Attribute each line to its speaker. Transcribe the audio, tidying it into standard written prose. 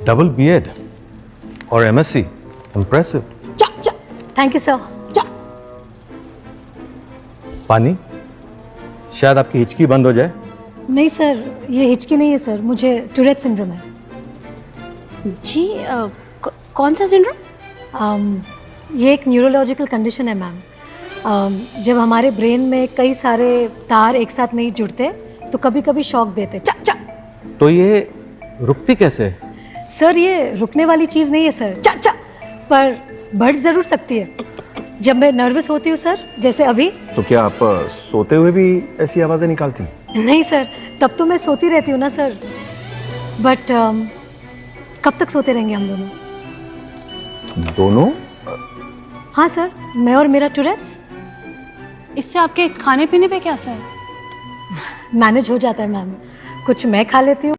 Speaker 1: Double BEd और MSc, impressive.
Speaker 2: Thank you sir.
Speaker 1: पानी, शायद आपकी हिचकी बंद हो जाए।
Speaker 2: नहीं सर, ये हिचकी नहीं है सर, मुझे टूरेट सिंड्रोम है।
Speaker 3: जी कौन सा सिंड्रोम?
Speaker 2: ये एक न्यूरोलॉजिकल कंडीशन है मैम। जब हमारे ब्रेन में कई सारे तार एक साथ नहीं जुड़ते तो कभी कभी शॉक देते।
Speaker 1: तो ये रुकती कैसे है?
Speaker 2: सर ये रुकने वाली चीज़ नहीं है सर, पर बढ़ ज़रूर सकती है जब मैं नर्वस होती हूँ सर, जैसे अभी।
Speaker 4: तो क्या आप सोते हुए भी ऐसी आवाजें निकालती?
Speaker 2: नहीं सर, तब तो मैं सोती रहती हूँ ना सर, बट कब तक सोते रहेंगे हम दोनों?
Speaker 4: दोनों?
Speaker 2: हाँ सर, मैं और मेरा टूरेट्स।
Speaker 3: इससे आपके खाने पीने पे क्या असर है?
Speaker 2: मैनेज हो जाता है मैम, कुछ मैं खा लेती हूँ